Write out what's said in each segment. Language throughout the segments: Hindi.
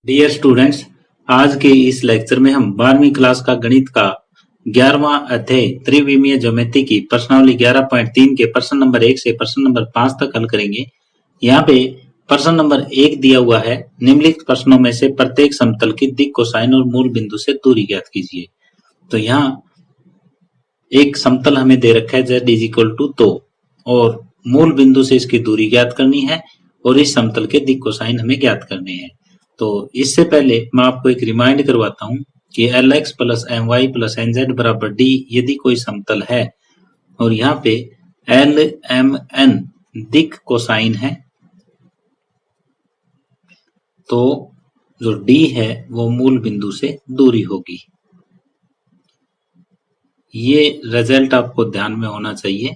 डियर स्टूडेंट्स, आज के इस लेक्चर में हम 12वीं क्लास का गणित का 11वां अध्याय त्रिविमीय ज्योमेट्री की प्रश्नावली 11.3 के प्रश्न नंबर 1 से प्रश्न नंबर 5 तक हल करेंगे। यहाँ पे प्रश्न नंबर 1 दिया हुआ है, निम्नलिखित प्रश्नों में से प्रत्येक समतल की दिक् कोसाइन और मूल बिंदु से दूरी ज्ञात कीजिए। तो यहाँ एक समतल हमें दे रखा है z = 2 और मूल बिंदु से इसकी दूरी ज्ञात करनी है और इस समतल के दिक् कोसाइन हमें ज्ञात करने हैं। तो इससे पहले मैं आपको एक रिमाइंड करवाता हूं कि Lx + My + Nz = D यदि कोई समतल है और यहाँ पे LMN दिक् कोसाइन है, तो जो D है वो मूल बिंदु से दूरी होगी। ये रिजल्ट आपको ध्यान में होना चाहिए।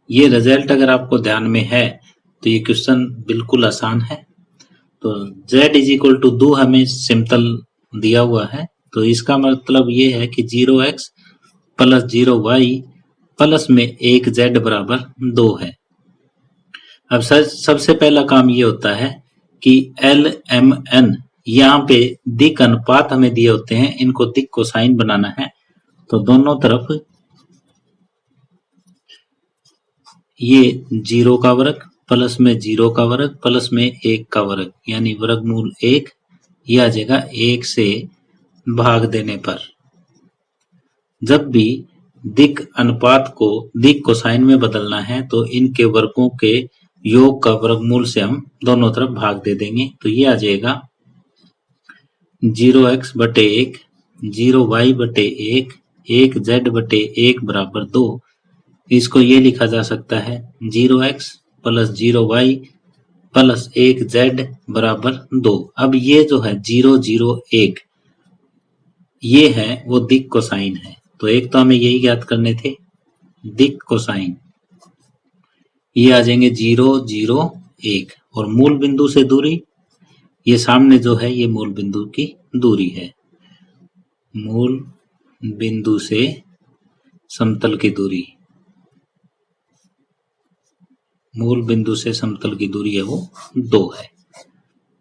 ये रिजल्ट अगर आपको ध्यान में है तो ये क्वेश्चन बिल्कुल आसान है। तो z = 2 हमें समतल दिया हुआ है, तो इसका मतलब ये है कि 0x + 0y प्लस में 1z = 2 है। अब सबसे पहला काम ये होता है कि LMN यहाँ पे दिक् अनुपात हमें दिए होते हैं, इनको दिक् कोसाइन बनाना है। तो दोनों तरफ ये 0 का वर्ग प्लस में 0 का वर्ग प्लस में 1 का वर्ग यानी वर्गमूल 1, यह आ जाएगा 1 से भाग देने पर। जब भी दिक् अनुपात को दिक् कोसाइन में बदलना है तो इनके वर्गों के योग का वर्गमूल से हम दोनों तरफ भाग दे देंगे। तो ये आ जाएगा 0x/1 0y/1 1z/1 बराबर 2। इसको ये लिखा जा सकता है 0x + 0y + 1z = 2। अब ये जो है 0 0 1 ये है वो दिक् कोसाइन है। तो एक तो हमें यही ज्ञात करने थे दिक् कोसाइन, ये आ जाएंगे 0 0 1 और मूल बिंदु से दूरी ये सामने जो है ये मूल बिंदु की दूरी है। मूल बिंदु से समतल की दूरी, मूल बिंदु से समतल की दूरी है वो 2 है।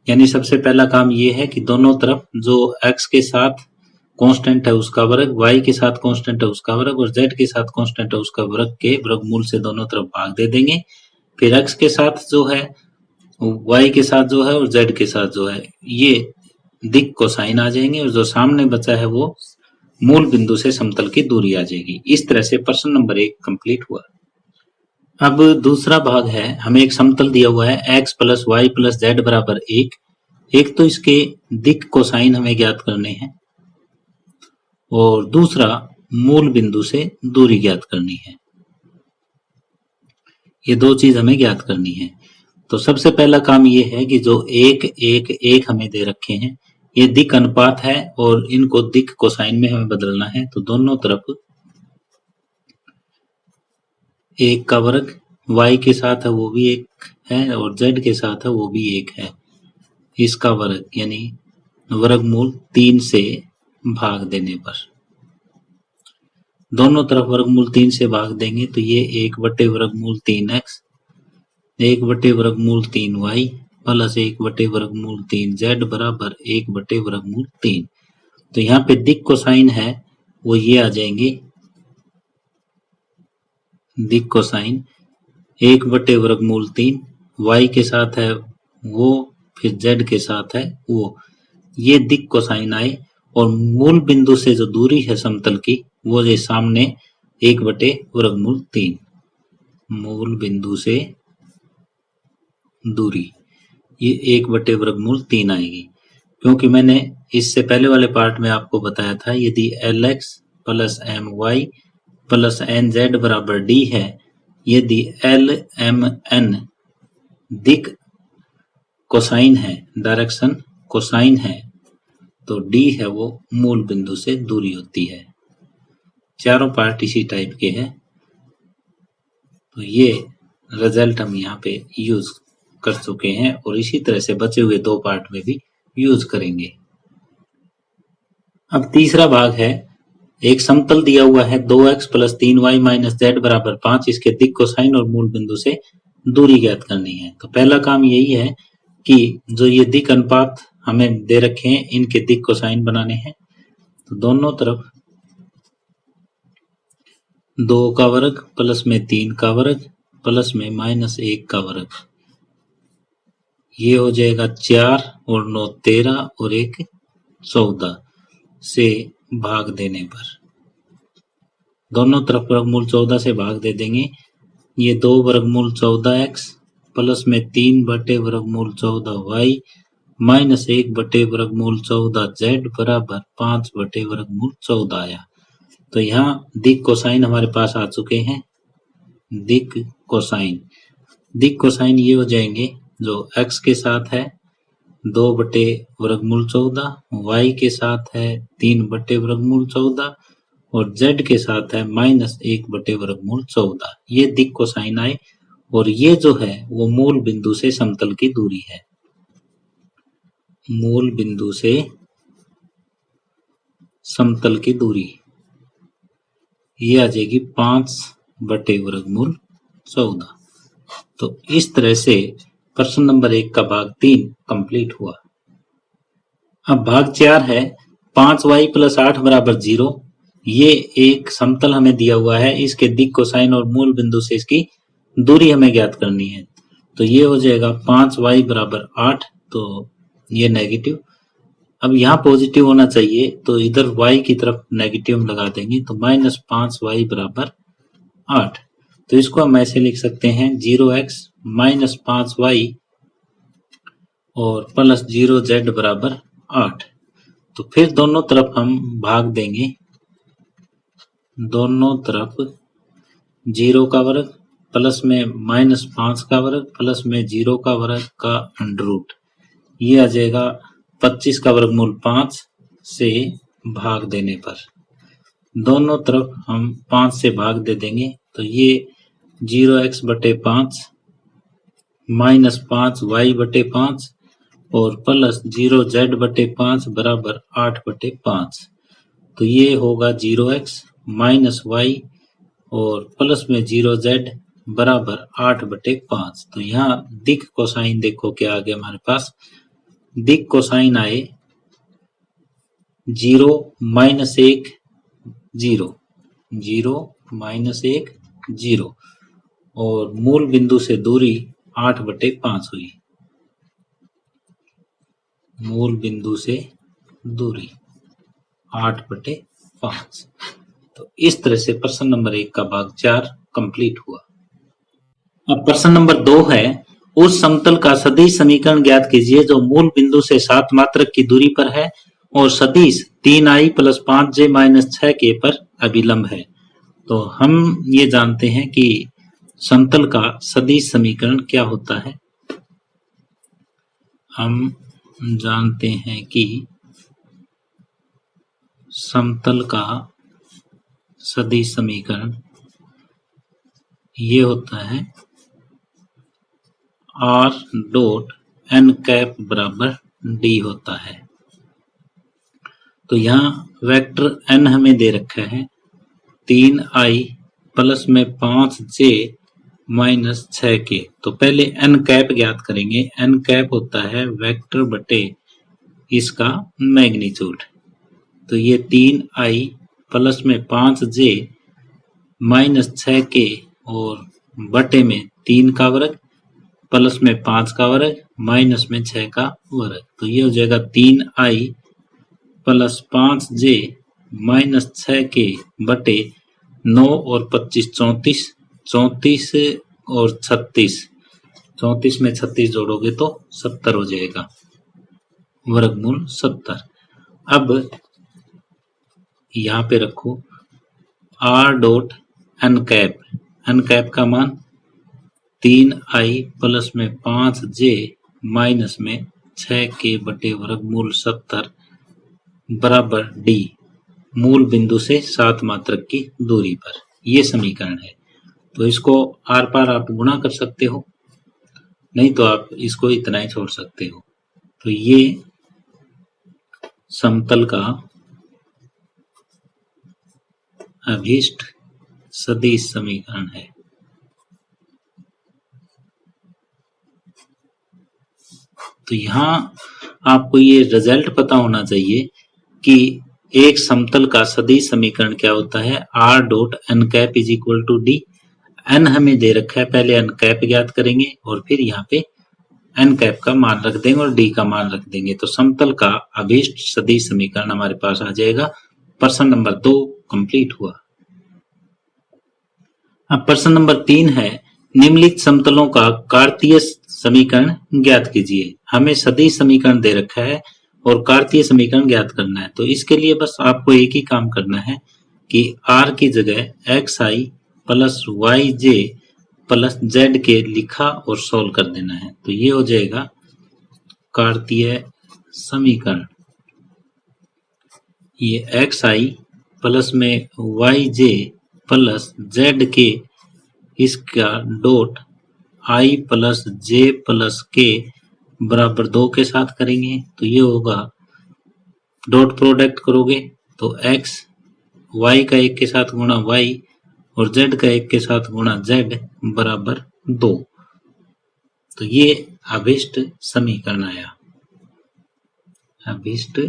यानी सबसे पहला काम ये है कि दोनों तरफ जो x के साथ कांस्टेंट है उसका वर्ग, y के साथ कांस्टेंट है उसका वर्ग और z के साथ कांस्टेंट है उसका वर्ग के वर्गमूल से दोनों तरफ भाग दे देंगे। फिर x के साथ जो है, y के साथ जो है और z के साथ जो है ये दिक् कोसाइन आ जाएंगे और जो सामने बचा है वो मूल बिंदु से समतल की दूरी आ जाएगी। इस तरह से प्रश्न नंबर 1 कंप्लीट हुआ। अब दूसरा भाग है, हमें एक समतल दिया हुआ है x + y + z = 1। एक तो इसके दिक् कोसाइन हमें ज्ञात करने हैं और दूसरा मूल बिंदु से दूरी ज्ञात करनी है। ये दो चीज हमें ज्ञात करनी है। तो सबसे पहला काम ये है कि जो 1 1 1 हमें दे रखे हैं ये दिक् अनुपात है और इनको दिक् कोसाइन में हमें बदलना है। तो दोनों तरफ 1 का वर्ग y के साथ है वो भी 1 है और z के साथ है वो भी 1 है, इसका वर्ग यानी वर्गमूल 3 से भाग देने पर। दोनों तरफ वर्गमूल 3 से भाग देंगे तो ये 1/वर्गमूल 3x 1/वर्गमूल 3y प्लस 1/वर्गमूल 3z बराबर 1/वर्गमूल 3। तो यहाँ पे दिक् कोसाइन है वो ये आ जाएंगे दिक् कोसाइन 1/वर्गमूल 3, y के साथ है वो फिर z के साथ है वो, ये दिक् कोसाइन आए और मूल बिंदु से जो दूरी है समतल की वो ये सामने 1/वर्गमूल 3 मूल बिंदु से दूरी ये 1/वर्गमूल 3 आएगी। क्योंकि मैंने इससे पहले वाले पार्ट में आपको बताया था यदि Lx + My + Nz = D है, यदि LMN दिक् कोसाइन है, डायरेक्शन कोसाइन है, तो D है वो मूल बिंदु से दूरी होती है। चारों पार्ट इसी टाइप के हैं। तो ये रिजल्ट हम यहाँ पे यूज कर चुके हैं और इसी तरह से बचे हुए 2 पार्ट में भी यूज करेंगे। अब तीसरा भाग है, एक समतल दिया हुआ है 2x + 3y - z = 5, इसके दिक् कोसाइन और मूल बिंदु से दूरी ज्ञात करनी है। तो पहला काम यही है कि जो ये दिक् अनुपात हमें दे रखे हैं, इनके दिक् कोसाइन बनाने हैं। तो दोनों तरफ 2 का वर्ग प्लस में 3 का वर्ग प्लस में -1 का वर्ग, ये हो जाएगा 4 और 9 13 और 1 14 से भाग देने पर दोनों तरफ वर्गमूल 14 से भाग दे देंगे। ये 2 वर्गमूल 14x प्लस में 3 बटे वर्गमूल 14y माइनस 1 बटे वर्गमूल 14z बराबर 5 बटे वर्गमूल 14 आया। तो यहाँ दिक् कोसाइन हमारे पास आ चुके हैं। दिक् कोसाइन ये हो जाएंगे, जो x के साथ है 2 बटे वर्गमूल 14, y के साथ है 3 बटे वर्गमूल 14 और z के साथ है -1 बटे वर्गमूल 14। ये दिक् कोसाइन आए और ये जो है वो मूल बिंदु से समतल की दूरी है। मूल बिंदु से समतल की दूरी ये आ जाएगी 5 बटे वर्गमूल 14। तो इस तरह से प्रश्न नंबर 1 का भाग 3 कंप्लीट हुआ। अब भाग 4 है 5y + 8 बराबर 0। ये एक समतल हमें दिया हुआ है, इसके दिक् कोसाइन और मूल बिंदु से इसकी दूरी हमें ज्ञात करनी है। तो ये हो जाएगा 5y बराबर 8, तो ये नेगेटिव। अब यहाँ पॉजिटिव होना चाहिए, तो इधर y की तरफ नेगेटिव लगा देंगे, तो -5y बराबर 8। तो इसको हम ऐसे लिख सकते हैं 0x - 5y और प्लस 0z बराबर 8। तो फिर दोनों तरफ हम भाग देंगे, दोनों तरफ 0 का वर्ग प्लस में -5 का वर्ग प्लस में 0 का वर्ग का अंडर-रूट, ये आ जाएगा 25 का वर्गमूल 5 से भाग देने पर दोनों तरफ हम 5 से भाग दे देंगे। तो ये 0x बटे 5 -5y बटे 5 और प्लस 0z बटे 5 बराबर 8 बटे 5। तो ये होगा 0x -y और प्लस में 0z बराबर 8 बटे 5। तो यहाँ दिक् कोसाइन देखो क्या आ गया हमारे पास। दिक् कोसाइन आए 0 -1 0 0 -1 0 और मूल बिंदु से दूरी 8 बटे 5 हुई। मूल बिंदु से दूरी 8 बटे 5। तो इस तरह से प्रश्न नंबर 1 का भाग 4 कंप्लीट हुआ। अब प्रश्न नंबर 2 है, उस समतल का सदिश समीकरण ज्ञात कीजिए जो मूल बिंदु से 7 मात्रक की दूरी पर है और सदिश 3i + 5j - 6k पर अभिलंब है। तो हम ये जानते हैं कि समतल का सदिश समीकरण क्या होता है। हम जानते हैं कि समतल का सदिश समीकरण ये होता है r.n बराबर d होता है। तो यहाँ वेक्टर n हमें दे रखा है 3i प्लस में 5j माइनस 6k। तो पहले n कैप ज्ञात करेंगे। n कैप होता है वेक्टर बटे इसका मैग्नीट्यूड। तो ये 3i प्लस में 5j माइनस 6k और बटे में 3 का वर्ग प्लस में 5 का वर्ग माइनस में 6 का वर्ग। तो ये हो जाएगा 3i plus 5j minus 6k बटे 9 और 25 34 34 और 36 34 में 36 जोड़ोगे तो 70 हो जाएगा, वर्गमूल 70। अब यहाँ पे रखो r.n कैप का मान 3i प्लस में 5j माइनस में 6k बटे वर्गमूल 70 बराबर d, मूल बिंदु से 7 मात्रक की दूरी पर। ये समीकरण है। तो इसको आर पार आप गुणा कर सकते हो, नहीं तो आप इसको इतना ही छोड़ सकते हो। तो ये समतल का अभीष्ट सदिश समीकरण है। तो यहाँ आपको ये रिजल्ट पता होना चाहिए कि एक समतल का सदिश समीकरण क्या होता है। r dot n cap is equal to d. n हमें दे रखा है, पहले n कैप ज्ञात करेंगे और फिर यहाँ पे n कैप का मान रख देंगे और d का मान रख देंगे, तो समतल का अभीष्ट सदिश समीकरण हमारे पास आ जाएगा। प्रश्न नंबर 2 कंप्लीट हुआ। अब प्रश्न नंबर 3 है, निम्नलिखित समतलों का कार्तीय समीकरण ज्ञात कीजिए। हमें सदिश समीकरण दे रखा है और कार्तीय समीकरण ज्ञात करना है, तो इसके लिए बस आपको एक ही काम करना है कि r की जगह एक्स आई प्लस वाई जे प्लस जेड के लिखा और सोल्व कर देना है। तो ये हो जाएगा कार्तीय समीकरण। ये एक्स आई प्लस में वाई जे प्लस जेड के इसका dot I plus J plus के बराबर 2 के साथ करेंगे, तो ये होगा डॉट प्रोडक्ट करोगे तो x y का 1 के साथ गुणा y और z का 1 के साथ गुणा z बराबर 2। तो ये अभीष्ट समीकरण आया, अभीष्ट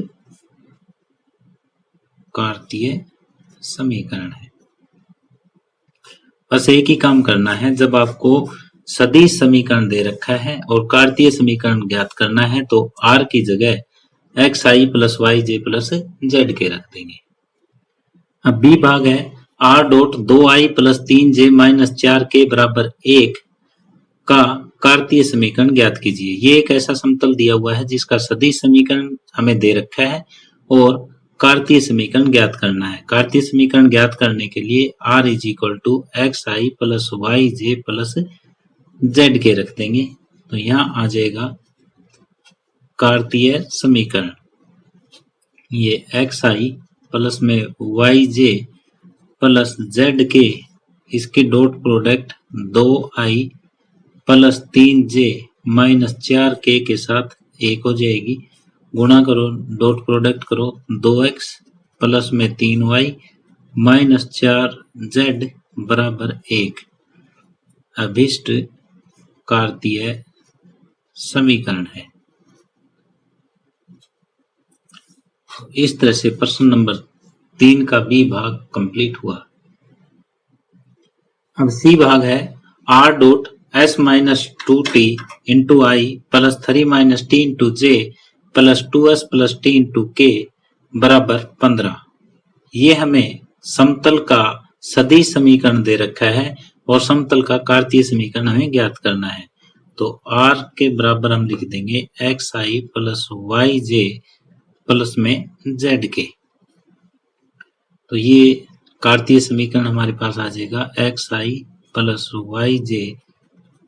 कार्तीय समीकरण है। बस एक ही काम करना है, जब आपको सदिश समीकरण दे रखा है और कार्तीय समीकरण ज्ञात करना है तो r की जगह एक्स आई प्लस वाई जे प्लस जेड के रख देंगे। अब बी भाग है, r dot 2i plus 3j minus 4k बराबर 1 का कार्तीय समीकरण ज्ञात कीजिए। ये एक ऐसा समतल दिया हुआ है जिसका सदिश समीकरण हमें दे रखा है और कार्तीय समीकरण ज्ञात करना है। कार्तीय समीकरण ज्ञात करने के लिए r is equal to x I plus Y J plus Z k रख देंगे, तो यहाँ आ जाएगा कार्तीय समीकरण। ये एक्स आई प्लस में वाई जे प्लस जेड के इसके dot product 2i plus 3j minus 4k के साथ 1 हो जाएगी, गुणा करो डॉट प्रोडक्ट करो 2x प्लस में 3y माइनस 4z बराबर 1 अभीष्ट कार्तीय समीकरण है। इस तरह से प्रश्न नंबर 3 का बी भाग कंप्लीट हुआ। अब सी भाग है, r dot s minus 2t into I plus 3 minus T into J plus 2s plus T into के बराबर 15। ये हमें समतल का सदिश समीकरण दे रखा है और समतल का कार्तीय समीकरण हमें ज्ञात करना है। तो r के बराबर हम लिख देंगे एक्स आई प्लस वाई जे प्लस में z के। तो ये कार्तीय समीकरण हमारे पास आ जाएगा एक्स आई प्लस वाई जे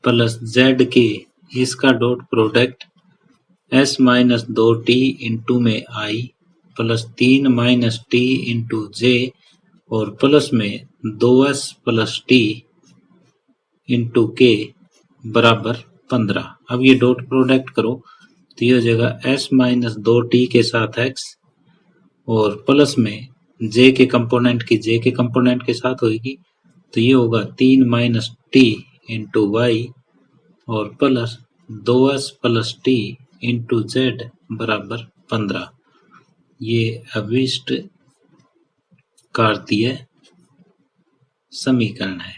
प्लस जेड के इसका dot product s minus 2t into में i plus 3 minus t into J और प्लस में 2s प्लस t इंटू के बराबर 15। अब ये डॉट प्रोडक्ट करो तो ये हो जाएगा s माइनस 2t के साथ x और प्लस में j के कंपोनेंट की j के कंपोनेंट के साथ होगी, तो ये होगा 3 माइनस t इंटू वाई और plus 2s plus t into Z बराबर 15। ये अभीष्ट कार्तीय समीकरण है।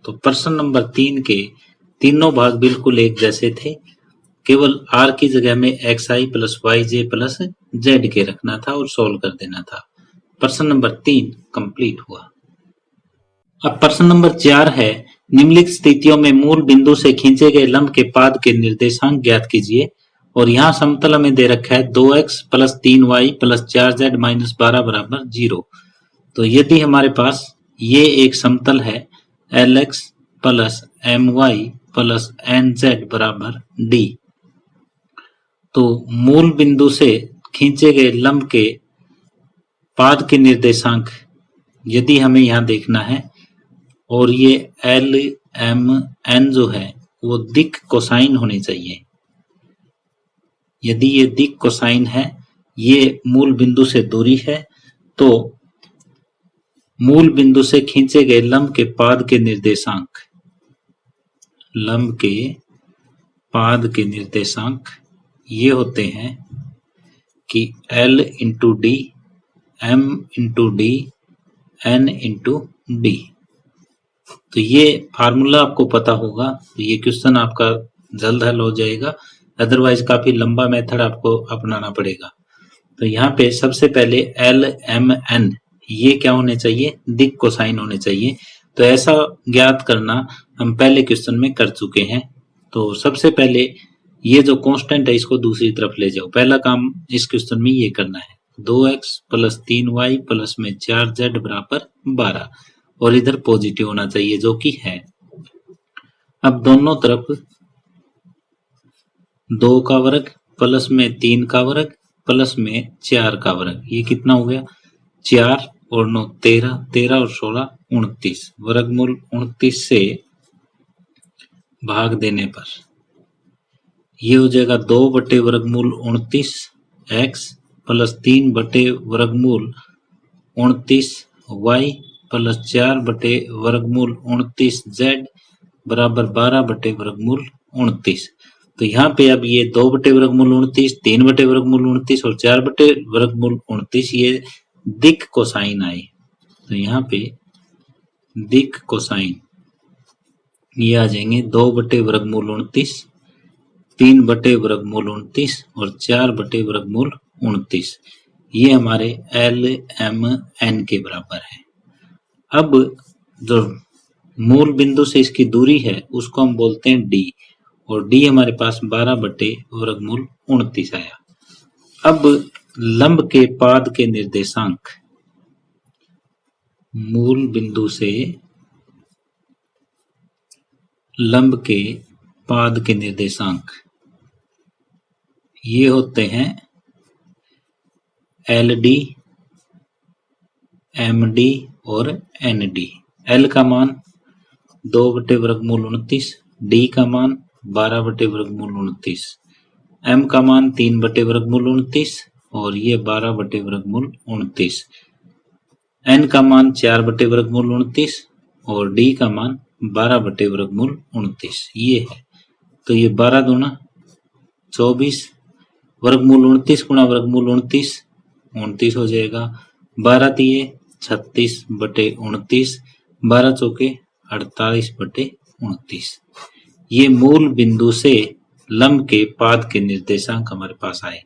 तो प्रश्न नंबर 3 के तीनों भाग बिल्कुल एक जैसे थे, केवल r की जगह में एक्स आई प्लस वाई जे प्लस जेड के रखना था और सोल्व कर देना था। प्रश्न नंबर 3 कंप्लीट हुआ। अब प्रश्न नंबर 4 है, निम्नलिखित स्थितियों में मूल बिंदु से खींचे गए लंब के पाद के निर्देशांक ज्ञात कीजिए। और यहाँ समतल हमें दे रखा है 2x plus 3y plus 4z minus 12 बराबर 0। तो यदि हमारे पास ये एक समतल है lx plus my plus nz बराबर d, तो मूल बिंदु से खींचे गए लंब के पाद के निर्देशांक यदि हमें यहाँ देखना है और ये l m n जो है वो दिक् कोसाइन होने चाहिए। यदि ये दिक् कोसाइन है, ये मूल बिंदु से दूरी है, तो मूल बिंदु से खींचे गए लंब के पाद के निर्देशांक, लंब के पाद के निर्देशांक ये होते हैं कि L into D, M into D, N into D. तो ये फार्मूला आपको पता होगा तो ये क्वेश्चन आपका जल्द हल हो जाएगा, अदरवाइज काफी लंबा मेथड आपको अपनाना पड़ेगा। तो यहाँ पे सबसे पहले L M N ये क्या होने चाहिए, दिक् कोसाइन होने चाहिए। तो ऐसा ज्ञात करना हम पहले क्वेश्चन में कर चुके हैं। तो सबसे पहले ये जो कांस्टेंट है इसको दूसरी तरफ ले जाओ, पहला काम इस क्वेश्चन में ये करना है। 2x प्लस 3y प्लस में 4z बराबर 12 और इधर पॉजिटिव होना चाहिए जो कि है। अब दोनों तरफ 2 का वर्ग प्लस में 3 का वर्ग प्लस में 4 का वर्ग, ये कितना हो गया 4 और 9 13, 13 और 16 29, वर्गमूल 29 से भाग देने पर ये हो जाएगा 2 बटे वर्गमूल 29 x प्लस 3 बटे वर्गमूल 29 y प्लस 4 बटे वर्गमूल 29 z बराबर 12 बटे वर्गमूल 29। तो यहाँ पे अब ये 2 बटे वर्गमूल 29, 3 बटे वर्गमूल 29 और 4 बटे वर्गमूल 29 ये दिक् कोसाइन आए। तो यहाँ पे दिक् कोसाइन ये आ जाएंगे 2 बटे वर्गमूल 29, 3 बटे वर्गमूल 29 और 4 बटे वर्गमूल 29। ये हमारे L M N के बराबर है। अब जो मूल बिंदु से इसकी दूरी है उसको हम बोलते हैं D, और D हमारे पास 12 बटे वर्गमूल 29 आया। अब लंब के पाद के निर्देशांक, मूल बिंदु से लंब के पाद के निर्देशांक ये होते हैं LD, MD और ND। L का मान 2 बटे वर्गमूल 29, D का मान 12 बटे वर्गमूल 29, M का मान 3 बटे वर्गमूल 29 और ये 12 बटे वर्गमूल 29, N का मान 4 बटे वर्गमूल 29 और D का मान 12 बटे वर्गमूल 29 ये है। तो ये 12 दूना 24, वर्गमूल 29 गुणा वर्गमूल 29 हो जाएगा, 12 तिये 36 बटे 29, 12 चौके 48 बटे 29। ये मूल बिंदु से लंब के पाद के निर्देशांक हमारे पास आए।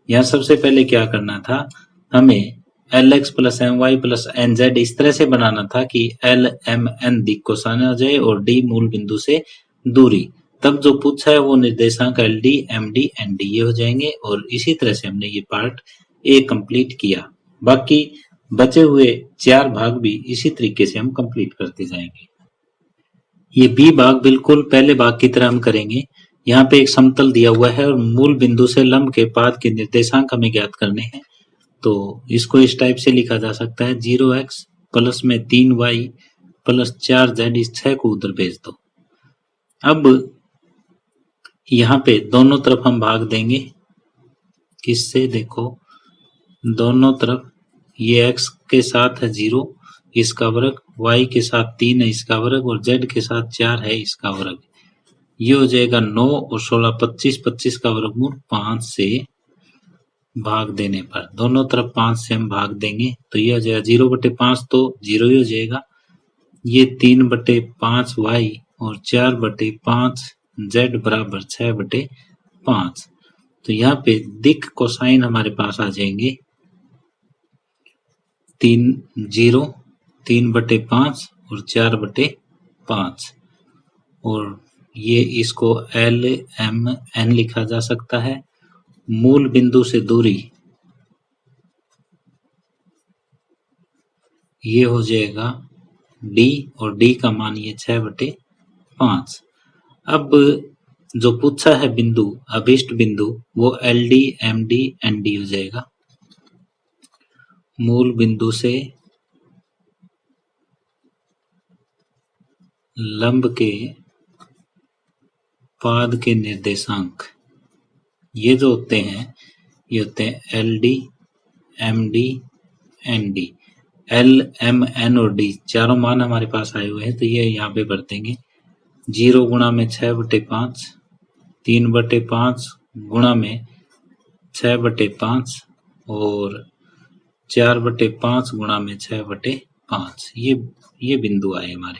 यहाँ सबसे पहले क्या करना था, हमें Lx plus My plus Nz इस तरह से बनाना था कि L M N दिक् कोसाइन आ जाए और D मूल बिंदु से दूरी, तब जो पूछा है वो निर्देशांक LD MD ND ये हो जाएंगे। और इसी तरह से हमने ये पार्ट A कंप्लीट किया, बाकी बचे हुए 4 भाग भी इसी तरीके से हम कंप्लीट करते जाएंगे। ये B भाग बिल्कुल पहले भाग की तरह हम करेंगे। यहाँ पे एक समतल दिया हुआ है और मूल बिंदु से लंब के पाद के निर्देशांक हमें ज्ञात करने हैं। तो इसको इस टाइप से लिखा जा सकता है 0x प्लस में 3y प्लस 4z, इस 6 को उधर भेज दो। अब यहाँ पे दोनों तरफ हम भाग देंगे किससे, देखो दोनों तरफ ये x के साथ है 0 इसका वर्ग, y के साथ 3 है इसका वर्ग और z के साथ 4 है इसका वर्ग। ये हो जाएगा 9 और 16 25, 25 का वर्गमूल 5 से भाग देने पर, दोनों तरफ 5 से हम भाग देंगे तो ये हो जाएगा 0 बटे 5 तो 0 ही हो जाएगा। ये 3 बटे 5 y और 4 बटे 5 z बराबर 6 बटे 5। तो यहाँ पे दिक् कोसाइन हमारे पास आ जाएंगे 3 बटे 5 और 4 बटे 5, और ये इसको L M N लिखा जा सकता है। मूल बिंदु से दूरी ये हो जाएगा D और D का मान ये 6 बटे 5। अब जो पूछा है बिंदु, अभिष्ट बिंदु, वो LD MD ND हो जाएगा। मूल बिंदु से लंब के पाद के निर्देशांक ये जो होते हैं ये होते हैं LD MD ND। L M N और D चारों मान हमारे पास आए हुए हैं तो ये यहाँ पे भर देंगे। 0 गुणा में 6 बटे 5, 3 बटे 5 गुणा में 6/5 और 4/5 गुणा में 6/5। ये बिंदु आए हमारे।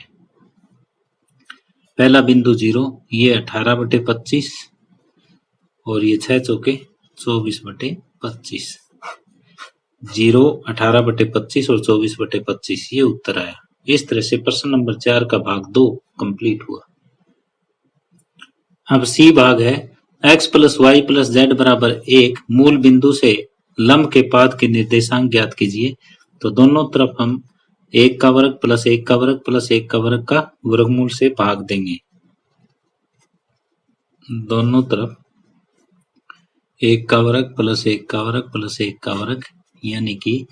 पहला बिंदु 0, ये 18/25 और ये 6 चौके 24/25। 0, 18/25 और 24/25 ये उत्तर आया। इस तरह से प्रश्न नंबर 4 का भाग 2 कंप्लीट हुआ। अब सी भाग है x + y + z = 1 मूल बिंदु से लंब के पाद के निर्देशांक ज्ञात कीजिए। तो दोनों तरफ हम 1 का वर्ग + 1 का वर्ग + 1 का वर्ग का वर्गमूल से भाग देंगे। दोनों तरफ 1 का वर्ग + 1 का वर्ग + 1 का वर्ग यानी कि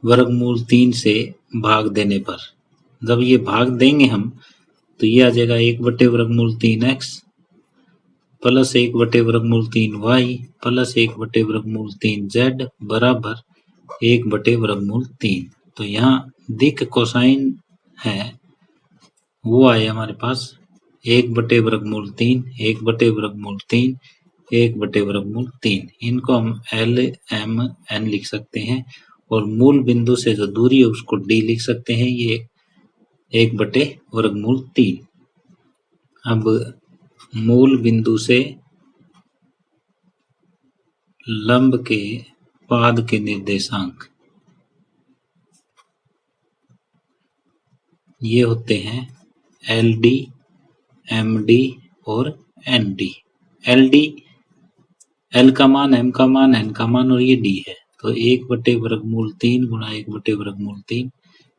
वर्गमूल 3 से भाग देने पर जब ये भाग देंगे हम तो ये आ जाएगा 1/√3x + 1/√3y + 1/√3z बराबर 1/√3। तो यहाँ दिक् कोसाइन है वो आए हमारे पास 1/√3, 1/√3, 1/√3। इनको हम L, M, N लिख सकते हैं और मूल बिंदु से जो दूरी है उसको D लिख सकते हैं। ये 1/√3। अब मूल बिंदु से लंब के पाद के निर्देशांक ये होते हैं LD, MD और ND। LD L का मान, M का मान, N का मान और ये D है। तो 1/√3 गुणा 1/√3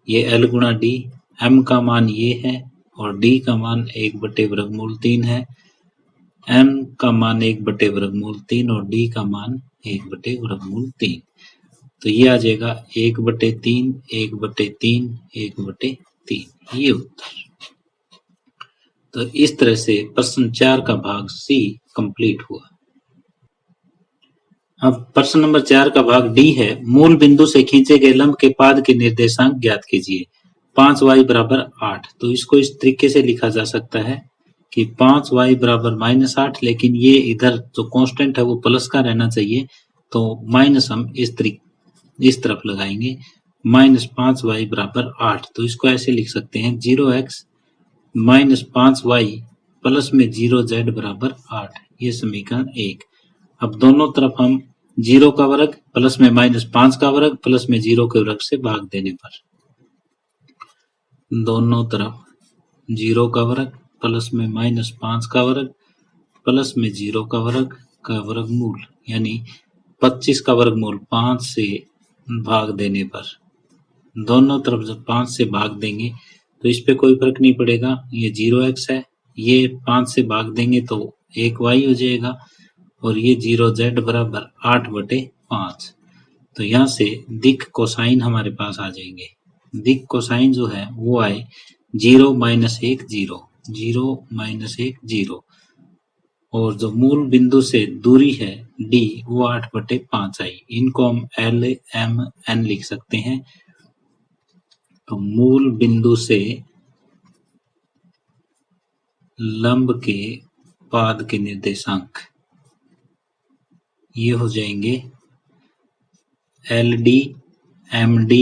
ये L गुणा D। M का मान ये है और D का मान 1/√3 है। M का मान 1/√3 और D का मान 1/√3। तो ये आ जाएगा 1/3, 1/3, 1/3 ये उत्तर। तो इस तरह से प्रश्न 4 का भाग C कंप्लीट हुआ। अब प्रश्न नंबर 4 का भाग D है। मूल बिंदु से खींचे गए लंब के पाद के निर्देशांक ज्ञात कीजिए। 5y = 8। तो इसको इस तरीके से लिखा जा सकता है कि 5y = -8, लेकिन ये इधर जो कांस्टेंट है वो प्लस का रहना चाहिए। तो माइनस हम इस तरफ लगाएंगे। -5y = 8। तो इसको ऐसे लिख सकते हैं 0x - 5y प्लस में 0z = 8। ये समीकरण 1। अब दोनों तरफ हम 0 का वर्ग प्लस में -5 का वर्ग प्लस में 0 के वर्ग से भाग देने पर दोनों तरफ 0 का वर्ग प्लस में -5 का वर्ग प्लस में 0 का वर्ग का वर्गमूल यानी 25 का वर्गमूल 5 से भाग देने पर दोनों तरफ जब 5 से भाग देंगे तो इस पे कोई फर्क नहीं पड़ेगा। ये 0x है, ये 5 से भाग देंगे तो 1y हो जाएगा और ये 0z = 8/5। तो यहाँ से दिक् कोसाइन हमारे पास आ जाएंगे। दिक् कोसाइन जो है वो आए 0 - 1 0, 0 - 1 0 और जो मूल बिंदु से दूरी है D वो 8/5 आई। इनको हम L, M, N लिख सकते हैं। तो मूल बिंदु से लंब के पाद के निर्देशांक ये हो जाएंगे LD, MD,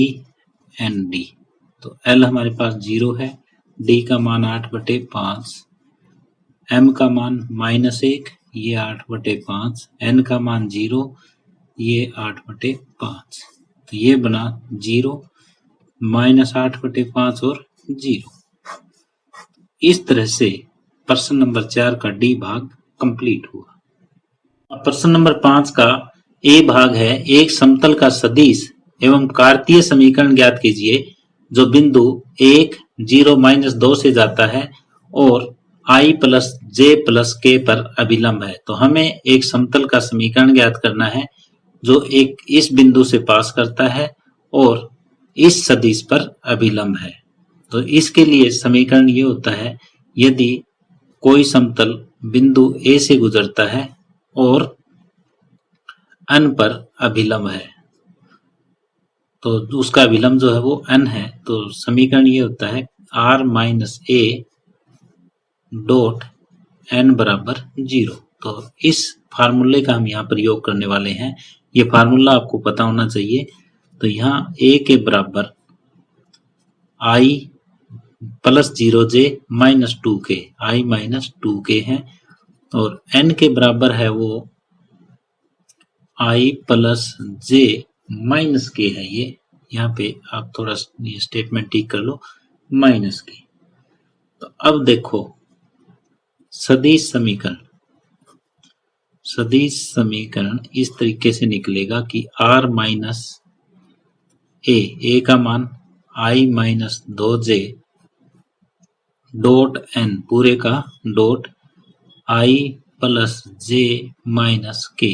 ND। तो L हमारे पास 0 है, D का मान 8/5, M का मान -1 ये 8/5, N का मान 0 ये 8/5। तो ये बना 0, -8/5 और 0। इस तरह से प्रश्न नंबर 4 का D भाग कंप्लीट हुआ। प्रश्न नंबर 5 का A भाग है। एक समतल का सदिश एवं कार्तीय समीकरण ज्ञात कीजिए जो बिंदु 1, 0, -2 से जाता है और I + J + K पर अभिलंब है। तो हमें एक समतल का समीकरण ज्ञात करना है जो एक इस बिंदु से पास करता है और इस सदिश पर अभिलंब है। तो इसके लिए समीकरण ये होता है यदि कोई समतल बिंदु A से गुजरता है और N पर अभिलंब है तो उसका अभिलंब जो है वो N है। तो समीकरण ये होता है R - A (n = 0)। तो इस फार्मूले का हम यहाँ प्रयोग करने वाले हैं। ये फार्मूला आपको पता होना चाहिए। तो यहाँ a के बराबर i plus 0j minus 2k, i minus 2k है, और n के बराबर है वो i plus j minus k है। ये यहाँ पे आप थोड़ा ये स्टेटमेंट ठीक कर लो, माइनस k। तो अब देखो सदिश समीकरण इस तरीके से निकलेगा कि r माइनस a का मान i minus 2j dot n पूरे का dot i plus j minus k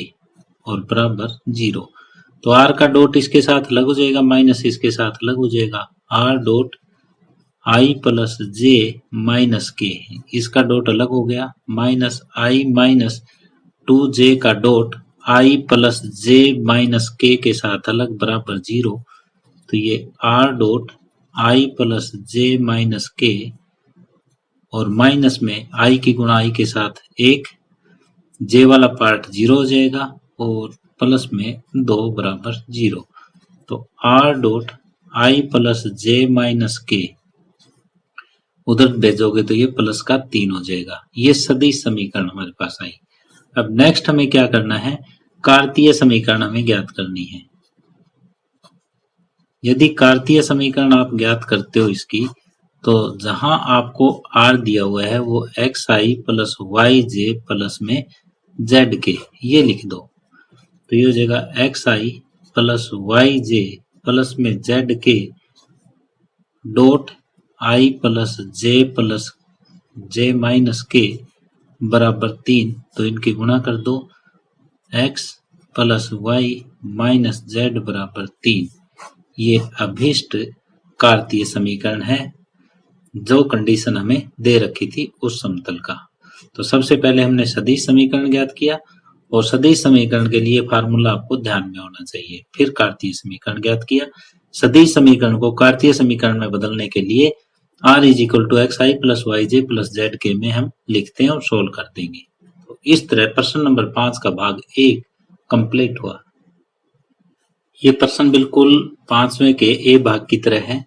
और बराबर 0। तो r का डॉट इसके साथ अलग हो जाएगा, माइनस इसके साथ अलग हो जाएगा, r dot i plus j minus k, इसका डॉट अलग हो गया, माइनस i माइनस 2j का dot i plus j minus k के साथ अलग बराबर 0। तो ये r dot i plus j minus k और माइनस में i की गुणा i के साथ 1, j वाला पार्ट 0 हो जाएगा और प्लस में 2 बराबर 0। तो r dot i plus j minus k उधर भेजोगे तो ये प्लस का 3 हो जाएगा। ये सदिश समीकरण हमारे पास आई। अब नेक्स्ट हमें क्या करना है, कार्तीय समीकरण हमें ज्ञात करनी है। यदि कार्तीय समीकरण आप ज्ञात करते हो इसकी, तो जहां आपको r दिया हुआ है वो xi प्लस yj प्लस में zk ये लिख दो। तो ये हो जाएगा xi प्लस yj प्लस में zk dot i plus j minus k बराबर 3। तो इनकी गुणा कर दो, x plus y minus z बराबर 3। ये अभीष्ट कार्तीय समीकरण है जो कंडीशन हमें दे रखी थी उस समतल का। तो सबसे पहले हमने सदिश समीकरण ज्ञात किया, और सदिश समीकरण के लिए फार्मूला आपको ध्यान में होना चाहिए। फिर कार्तीय समीकरण ज्ञात किया। सदिश समीकरण को कार्तीय समीकरण में बदलने के लिए r is equal to x I plus Y J plus Z k में हम लिखते हैं और सोल्व कर देंगे। तो इस तरह प्रश्न नंबर 5 का भाग 1 कंप्लीट हुआ। ये प्रश्न बिल्कुल 5वें के ए भाग की तरह है।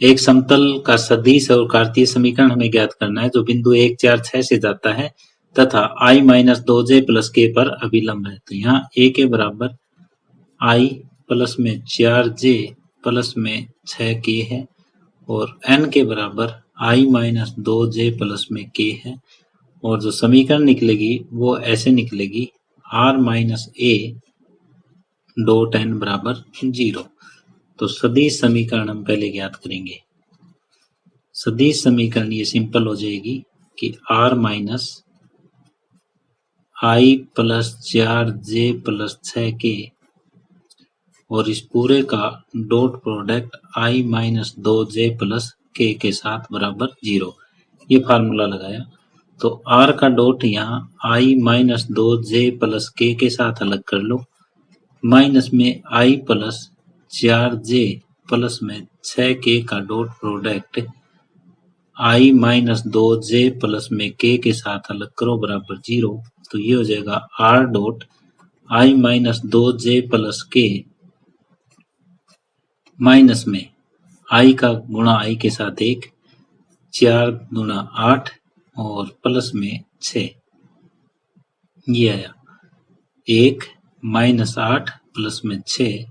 एक समतल का सदिश और कार्तीय समीकरण हमें ज्ञात करना है जो बिंदु 1, 4, 6 से जाता है तथा i minus 2j plus k पर अभिलंब है। तो यहाँ a के बराबर i प्लस में 4j प्लस में 6k है, और n के बराबर i माइनस 2j प्लस में k है, और जो समीकरण निकलेगी वो ऐसे निकलेगी r minus a dot n बराबर 0। तो सदिश समीकरण हम पहले ज्ञात करेंगे। सदिश समीकरण ये सिंपल हो जाएगी कि r minus i plus 4j plus 6k और इस पूरे का dot product i minus 2j plus k के साथ बराबर 0। ये फार्मूला लगाया। तो r का डॉट यहाँ i minus 2j plus k के साथ अलग कर लो, माइनस में i प्लस 4j प्लस में 6k का dot product i minus 2j plus में k के साथ अलग करो बराबर 0। तो ये हो जाएगा r dot i minus 2j plus k minus में i का गुणा i के साथ 1, 4 गुणा 8 और प्लस में 6। ये आया 1 माइनस 8 प्लस में 6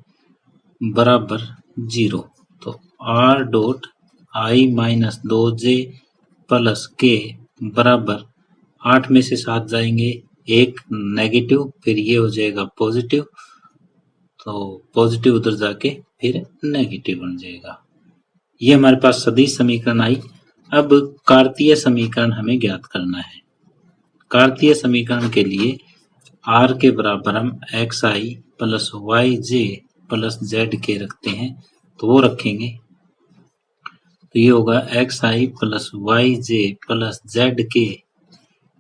बराबर 0। तो r dot i minus 2j plus k बराबर 8 में से 7 जाएंगे, 1 नेगेटिव, फिर ये हो जाएगा पॉजिटिव, तो पॉजिटिव उधर जाके फिर नेगेटिव बन जाएगा। ये हमारे पास सदिश समीकरण आई। अब कार्तीय समीकरण हमें ज्ञात करना है। कार्तीय समीकरण के लिए r के बराबर हम xi plus yj plus zk रखते हैं, तो वो रखेंगे। तो ये होगा xi plus yj plus zk,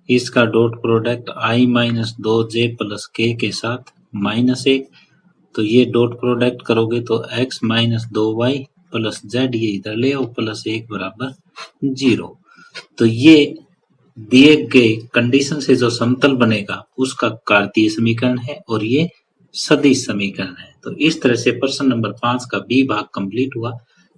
इसका dot product i minus 2j plus k के साथ माइनस 1। तो ये डॉट प्रोडक्ट करोगे तो x minus 2y plus z ये इधर ले आओ प्लस 1 बराबर 0। तो ये दिए गए कंडीशन से जो समतल बनेगा उसका कार्तीय समीकरण है और ये सदिश समीकरण है। तो इस तरह से प्रश्न नंबर 5 का बी भाग कंप्लीट हुआ।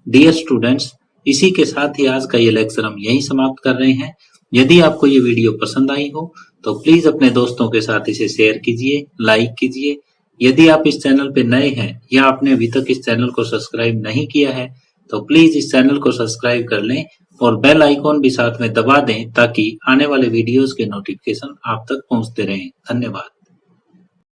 डियर स्टूडेंट्स, इसी के साथ ही आज का ये लेक्चर हम यहीं समाप्त कर रहे हैं। यदि आपको ये वीडियो पसंद आई हो तो प्लीज अपने दोस्तों के साथ इसे शेयर कीजिए, लाइक कीजिए। यदि आप इस चैनल पे नए हैं या आपने अभी तक इस चैनल को सब्सक्राइब नहीं किया है तो प्लीज इस चैनल को सब्सक्राइब कर लें और बेल आइकॉन भी साथ में दबा दें ताकि आने वाले वीडियोस के नोटिफिकेशन आप तक पहुंचते रहें। धन्यवाद।